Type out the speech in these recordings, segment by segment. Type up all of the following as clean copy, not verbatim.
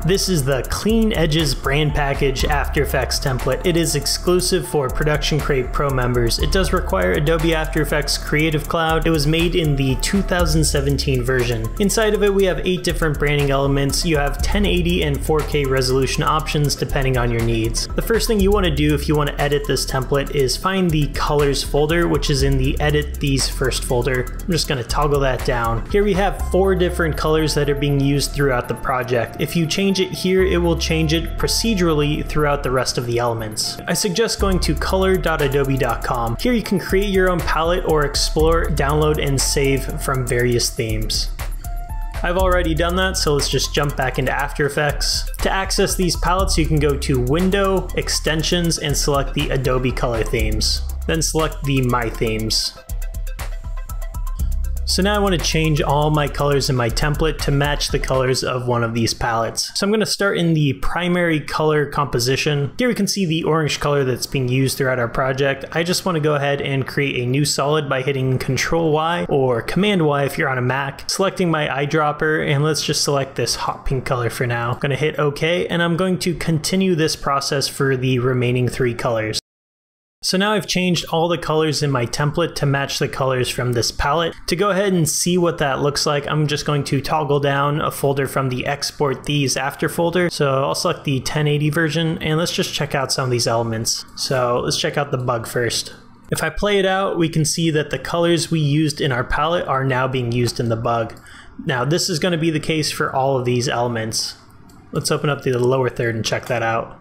This is the Clean Edges brand package After Effects template. It is exclusive for Production Crate Pro members. It does require Adobe After Effects Creative Cloud. It was made in the 2017 version. Inside of it, we have 8 different branding elements. You have 1080 and 4K resolution options depending on your needs. The first thing you want to do if you want to edit this template is find the colors folder, which is in the Edit These First folder. I'm just going to toggle that down. Here we have 4 different colors that are being used throughout the project. If you change it here, it will change it procedurally throughout the rest of the elements. I suggest going to color.adobe.com. Here you can create your own palette or explore, download, and save from various themes. I've already done that, so let's just jump back into After Effects. To access these palettes, you can go to Window, Extensions, and select the Adobe Color Themes. Then select the My Themes. So now I want to change all my colors in my template to match the colors of one of these palettes. So I'm going to start in the primary color composition. Here we can see the orange color that's being used throughout our project. I just want to go ahead and create a new solid by hitting Ctrl Y or Command Y if you're on a Mac, selecting my eyedropper, and let's just select this hot pink color for now. I'm going to hit OK, and I'm going to continue this process for the remaining 3 colors. So now I've changed all the colors in my template to match the colors from this palette. To go ahead and see what that looks like, I'm just going to toggle down a folder from the Export These After folder. So I'll select the 1080 version, and let's just check out some of these elements. So let's check out the bug first. If I play it out, we can see that the colors we used in our palette are now being used in the bug. Now this is going to be the case for all of these elements. Let's open up the lower third and check that out.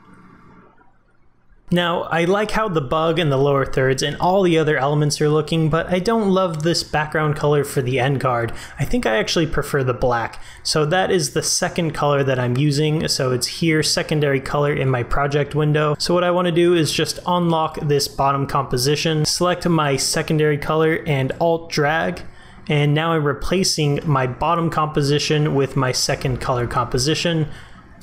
Now, I like how the bug and the lower thirds and all the other elements are looking, but I don't love this background color for the end card. I think I actually prefer the black. So that is the second color that I'm using. So it's here, secondary color in my project window. So what I want to do is just unlock this bottom composition, select my secondary color and Alt drag. And now I'm replacing my bottom composition with my second color composition.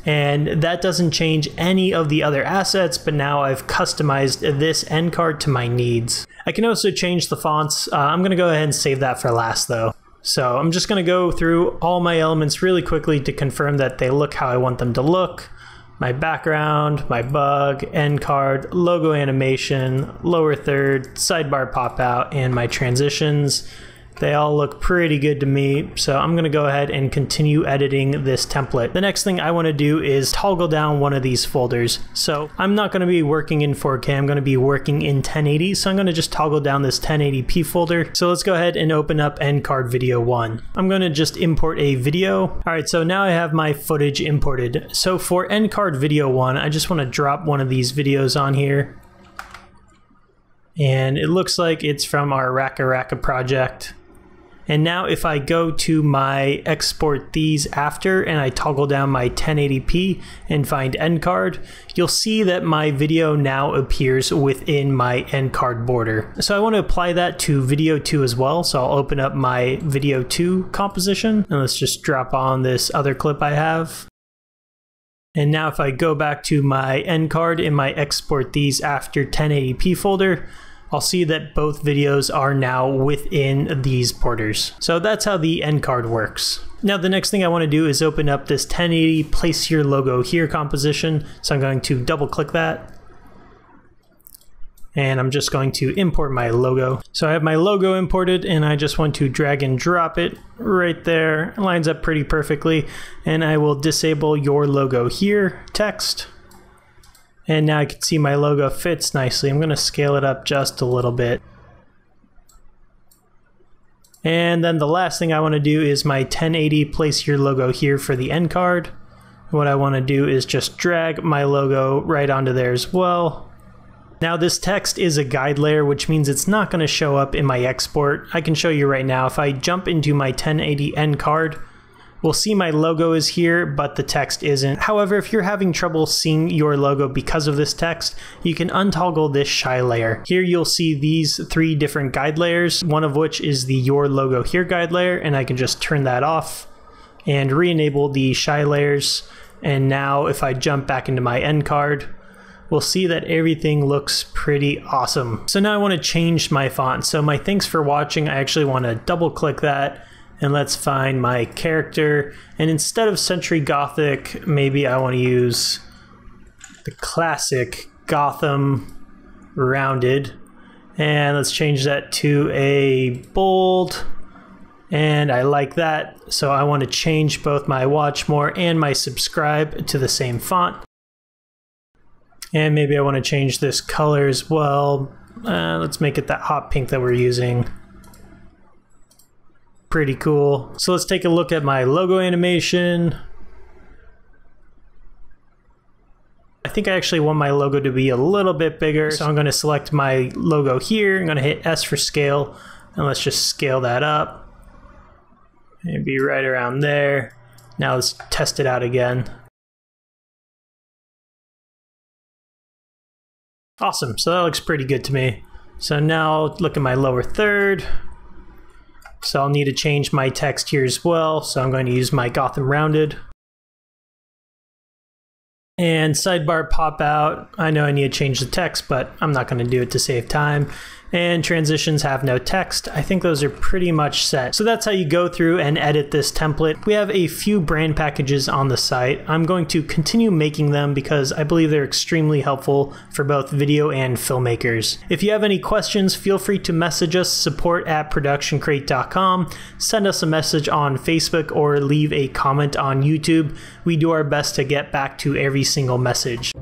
And that doesn't change any of the other assets, but now I've customized this end card to my needs. I can also change the fonts. I'm going to go ahead and save that for last though. So I'm just going to go through all my elements really quickly to confirm that they look how I want them to look. My background, my bug, end card, logo animation, lower third, sidebar pop out, and my transitions. They all look pretty good to me, so I'm going to go ahead and continue editing this template. The next thing I want to do is toggle down one of these folders. So I'm not going to be working in 4K, I'm going to be working in 1080, so I'm going to just toggle down this 1080p folder. So let's go ahead and open up End Card Video 1. I'm going to just import a video. Alright, so now I have my footage imported. So for End Card Video 1, I just want to drop one of these videos on here. And it looks like it's from our Raka Raka project. And now if I go to my Export These After and I toggle down my 1080p and find end card, you'll see that my video now appears within my end card border. So I want to apply that to video 2 as well. So I'll open up my video 2 composition and let's just drop on this other clip I have. And now if I go back to my end card in my Export These After 1080p folder, I'll see that both videos are now within these borders. So that's how the end card works. Now the next thing I want to do is open up this 1080 Place Your Logo Here composition. So I'm going to double click that. And I'm just going to import my logo. So I have my logo imported and I just want to drag and drop it right there. It lines up pretty perfectly. And I will disable Your Logo Here text. And now I can see my logo fits nicely. I'm going to scale it up just a little bit. And then the last thing I want to do is my 1080 Place Your Logo Here for the end card. What I want to do is just drag my logo right onto there as well. Now this text is a guide layer, which means it's not going to show up in my export. I can show you right now. If I jump into my 1080 end card, we'll see my logo is here, but the text isn't. However, if you're having trouble seeing your logo because of this text, you can untoggle this shy layer. Here you'll see these 3 different guide layers, one of which is the Your Logo Here guide layer, and I can just turn that off and re-enable the shy layers. And now if I jump back into my end card, we'll see that everything looks pretty awesome. So now I want to change my font. So my thanks for watching, I actually want to double click that. and let's find my character. And instead of Century Gothic, maybe I want to use the classic Gotham rounded. And let's change that to a bold. And I like that. So I want to change both my watch more and my subscribe to the same font. And maybe I want to change this color as well. Let's make it that hot pink that we're using. Pretty cool. So let's take a look at my logo animation. I think I actually want my logo to be a little bit bigger. So I'm going to select my logo here. I'm going to hit S for scale. And let's just scale that up. Maybe right around there. Now let's test it out again. Awesome, so that looks pretty good to me. So now look at my lower third. So I'll need to change my text here as well. So I'm going to use my Gotham rounded. And sidebar pop out. I know I need to change the text, but I'm not going to do it to save time. And transitions have no text. I think those are pretty much set. So that's how you go through and edit this template. We have a few brand packages on the site. I'm going to continue making them because I believe they're extremely helpful for both video and filmmakers. If you have any questions, feel free to message us, support@productioncrate.com, send us a message on Facebook, or leave a comment on YouTube. We do our best to get back to every single message.